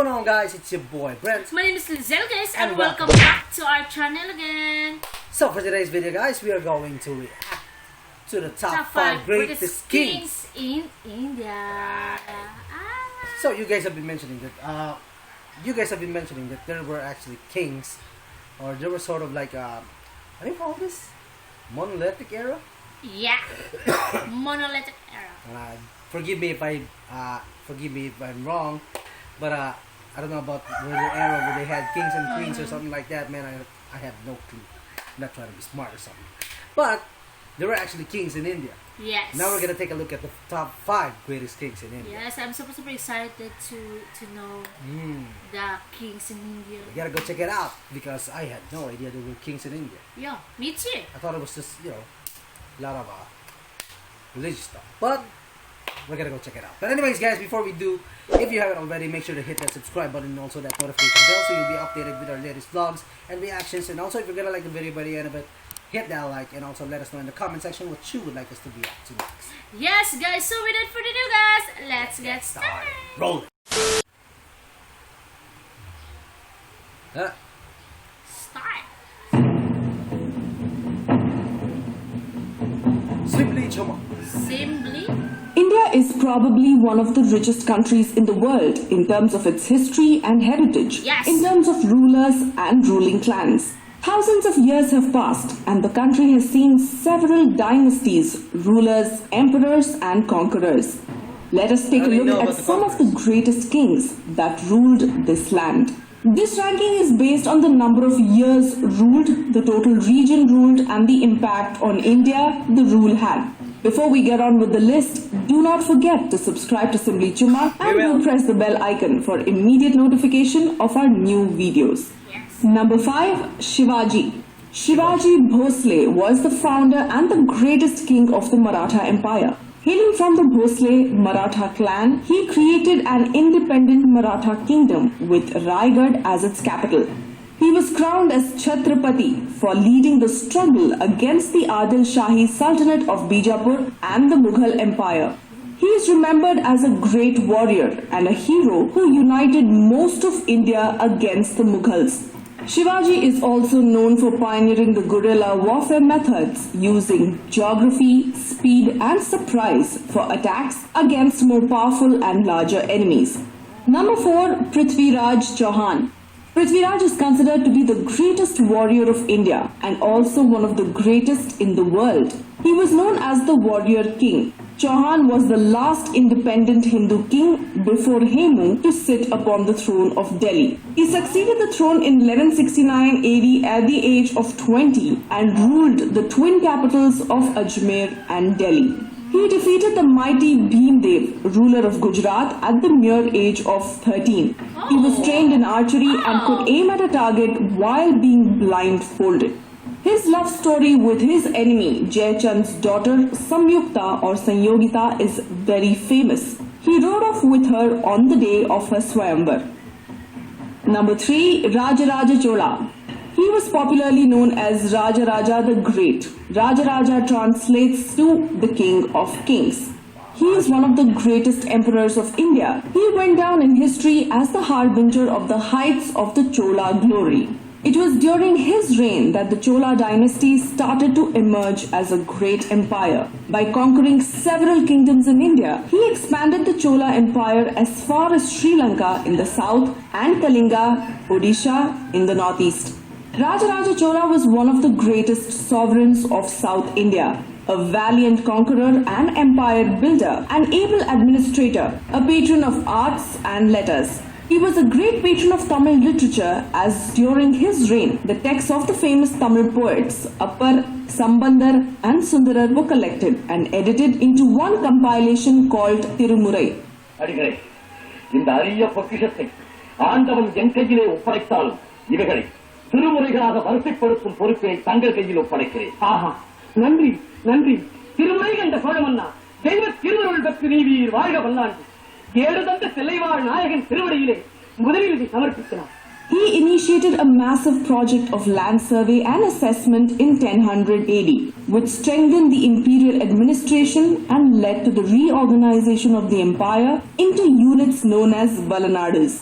going on, guys? It's your boy Brent. My name is Lizelle, guys, and welcome back to our channel again. So for today's video, guys, we are going to react to the top 5 greatest kings in India. So you guys have been mentioning that there were actually kings, or there was sort of like what do you call this? Monolithic era? Yeah, monolithic era. Forgive me if I'm wrong, but I don't know about the era where they had kings and queens or something like that. Man, I have no clue. I'm not trying to be smart or something, but there were actually kings in India. Yes. Now we're gonna take a look at the top 5 greatest kings in India. Yes, I'm super excited to know the kings in India. We gotta go check it out because I had no idea there were kings in India. Yeah, me too. I thought it was just a lot of religious stuff, but we're gonna go check it out. But anyways, guys, before we do, if you haven't already, make sure to hit that subscribe button and also that notification bell so you'll be updated with our latest vlogs and reactions. And also, if you're gonna like the video by the end of it, hit that like and also let us know in the comment section what you would like us to react to next. Yes, guys. So without further ado, guys, let's get started. Roll it. Start. Simply Choma. Simply. India is probably one of the richest countries in the world in terms of its history and heritage, Yes. in terms of rulers and ruling clans. Thousands of years have passed and the country has seen several dynasties, rulers, emperors and conquerors. Let us take a look at some of the greatest kings that ruled this land. This ranking is based on the number of years ruled, the total region ruled and the impact on India the rule had. Before we get on with the list, do not forget to subscribe to Simply Chuma and do press the bell icon for immediate notification of our new videos. Yes. Number 5. Shivaji. Shivaji Bhosle was the founder and the greatest king of the Maratha Empire. Hailing from the Bhosle Maratha clan, he created an independent Maratha kingdom with Raigad as its capital. He was crowned as Chhatrapati for leading the struggle against the Adil Shahi Sultanate of Bijapur and the Mughal Empire. He is remembered as a great warrior and a hero who united most of India against the Mughals. Shivaji is also known for pioneering the guerrilla warfare methods using geography, speed and surprise for attacks against more powerful and larger enemies. Number 4. Prithviraj Chauhan. Prithviraj is considered to be the greatest warrior of India and also one of the greatest in the world. He was known as the Warrior King. Chauhan was the last independent Hindu king before Hemu to sit upon the throne of Delhi. He succeeded the throne in 1169 AD at the age of 20 and ruled the twin capitals of Ajmer and Delhi. He defeated the mighty Bhimdev, ruler of Gujarat, at the mere age of 13. He was trained in archery and could aim at a target while being blindfolded. His love story with his enemy, Jayachand's daughter Samyukta or Sanyogita is very famous. He rode off with her on the day of her Swayamvar. Number 3. Rajaraja Chola. He was popularly known as Rajaraja the Great. Rajaraja translates to the King of Kings. He is one of the greatest emperors of India. He went down in history as the harbinger of the heights of the Chola glory. It was during his reign that the Chola dynasty started to emerge as a great empire. By conquering several kingdoms in India, he expanded the Chola empire as far as Sri Lanka in the south and Kalinga, Odisha in the northeast. Rajaraja Chola was one of the greatest sovereigns of South India, a valiant conqueror and empire builder, an able administrator, a patron of arts and letters. He was a great patron of Tamil literature as during his reign, the texts of the famous Tamil poets Appar, Sambandar and Sundarar were collected and edited into one compilation called Tirumurai. அடிகளே, இந்த அரிய பொக்கிஷத்தை ஆண்டவன் என் கையிலே ஒப்படைத்தாலும் இவைகளை திருமுறைகளாக வரிசைப்படுத்தும் பொறுப்பை தங்கள் கையில் ஒப்படைக்கிறேன். ஆஹா, நன்றி நன்றி. திருமுறை என்ற சோழமன்னா தெய்வ திருவருள் பெற்று நீவீர் வாழ்க வல்லாண்டு. ஏழு தந்த செல்லைவாழ் நாயகன் திருவடியிலே முதலில் இதை சமர்ப்பிக்கிறார். He initiated a massive project of land survey and assessment in 1000 AD, which strengthened the imperial administration and led to the reorganization of the empire into units known as Balanadas.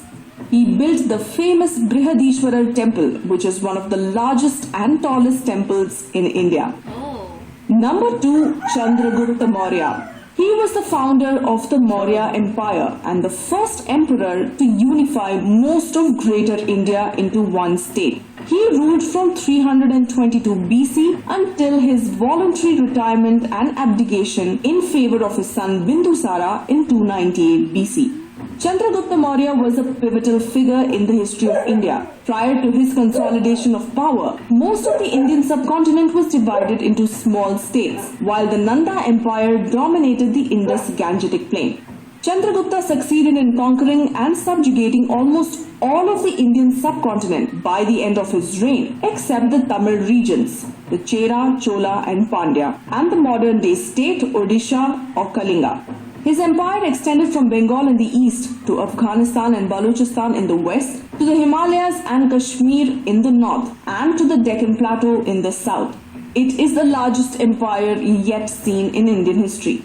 He built the famous Brihadishwarar temple, which is one of the largest and tallest temples in India. Oh. Number 2, Chandragupta Maurya. He was the founder of the Maurya Empire and the first emperor to unify most of Greater India into one state. He ruled from 322 BC until his voluntary retirement and abdication in favor of his son Bindusara in 298 BC. Chandragupta Maurya was a pivotal figure in the history of India. Prior to his consolidation of power, most of the Indian subcontinent was divided into small states, while the Nanda Empire dominated the Indus-Gangetic plain. Chandragupta succeeded in conquering and subjugating almost all of the Indian subcontinent by the end of his reign, except the Tamil regions, the Chera, Chola and Pandya, and the modern-day state Odisha or Kalinga. His empire extended from Bengal in the east to Afghanistan and Balochistan in the west, to the Himalayas and Kashmir in the north, and to the Deccan Plateau in the south. It is the largest empire yet seen in Indian history.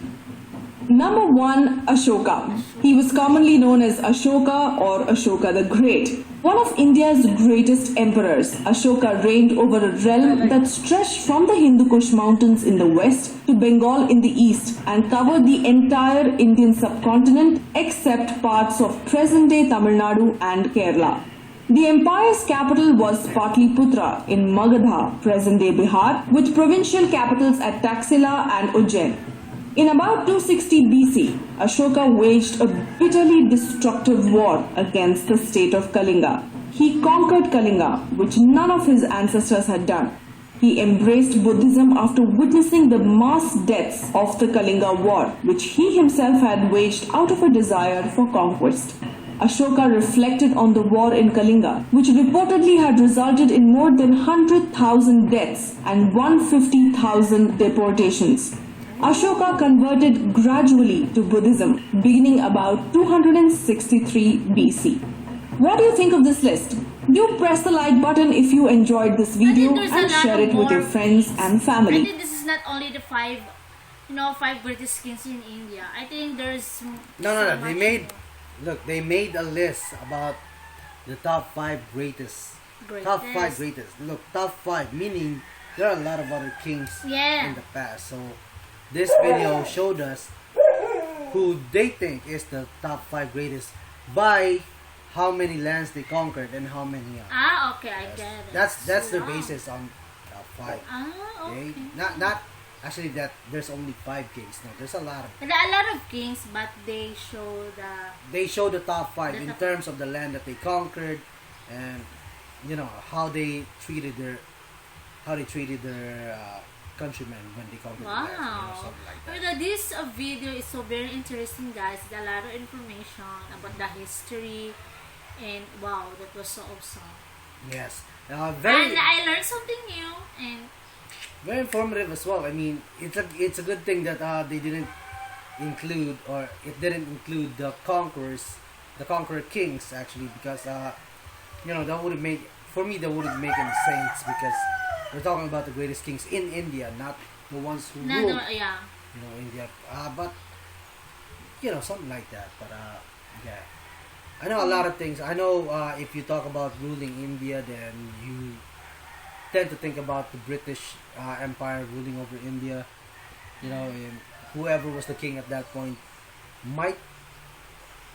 Number 1, Ashoka. He was commonly known as Ashoka or Ashoka the Great. One of India's greatest emperors, Ashoka reigned over a realm that stretched from the Hindu Kush mountains in the west to Bengal in the east and covered the entire Indian subcontinent except parts of present-day Tamil Nadu and Kerala. The empire's capital was Patliputra in Magadha, present-day Bihar, with provincial capitals at Taxila and Ujjain. In about 260 BC, Ashoka waged a bitterly destructive war against the state of Kalinga. He conquered Kalinga, which none of his ancestors had done. He embraced Buddhism after witnessing the mass deaths of the Kalinga War, which he himself had waged out of a desire for conquest. Ashoka reflected on the war in Kalinga, which reportedly had resulted in more than 100,000 deaths and 150,000 deportations. Ashoka converted gradually to Buddhism, beginning about 263 BC. What do you think of this list? Do press the like button if you enjoyed this video and share it with your friends and family. I think this is not only the five greatest kings in India. I think there's No. They made a list about the top 5 greatest. Top 5 greatest. Look, top 5, meaning there are a lot of other kings in the past. So this video showed us who they think is the top 5 greatest by how many lands they conquered and how many. Okay, I get it. That's their basis on top 5. Okay. Not actually that there's only 5 kings. No, there's a lot of. There are a lot of kings, but they show the top 5 in terms of the land that they conquered, and how they treated their countrymen when they conquered the land, something like that. This video is so very interesting, guys. There's a lot of information about the history, and wow, that was so awesome. Yes, and I learned something new and very informative as well. I mean, it's a good thing that they didn't include, or it didn't include the conqueror kings actually, because that wouldn't make any sense, because we're talking about the greatest kings in India, not the ones who ruled. India. But something like that. But yeah, I know a lot of things. I know if you talk about ruling India, then you tend to think about the British Empire ruling over India. And whoever was the king at that point might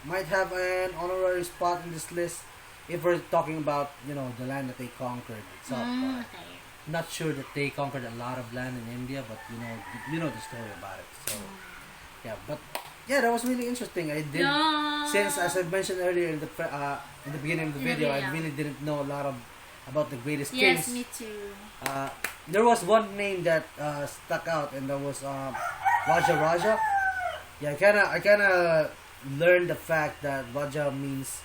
have an honorary spot in this list if we're talking about the land that they conquered itself. Not sure that they conquered a lot of land in India, but you know the story about it. So yeah, that was really interesting. I did, since as I mentioned earlier in the beginning of the video, I really didn't know a lot about the greatest kings. Yes, me too. There was one name that stuck out, and that was Raja. Yeah, I kinda learned the fact that Raja means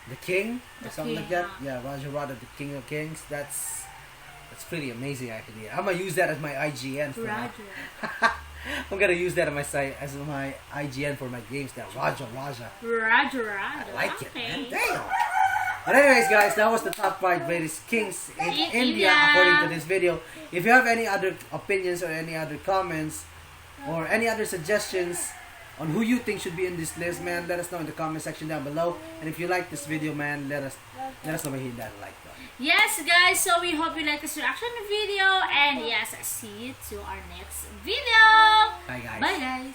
the king or something like that. Yeah, Raja, the king of kings. That's pretty amazing actually. I'm gonna use that as my IGN for now. I'm gonna use that as my IGN for my games. That Raja. I like it, man. Damn. But anyways, guys, that was the top 5 greatest kings in India according to this video. If you have any other opinions or any other comments or any other suggestions, on who you think should be in this list, man. Let us know in the comment section down below. And if you like this video, man, let us know by hitting that like button. Yes, guys. So we hope you like this reaction video. And yes, see you to our next video. Bye, guys. Bye, guys.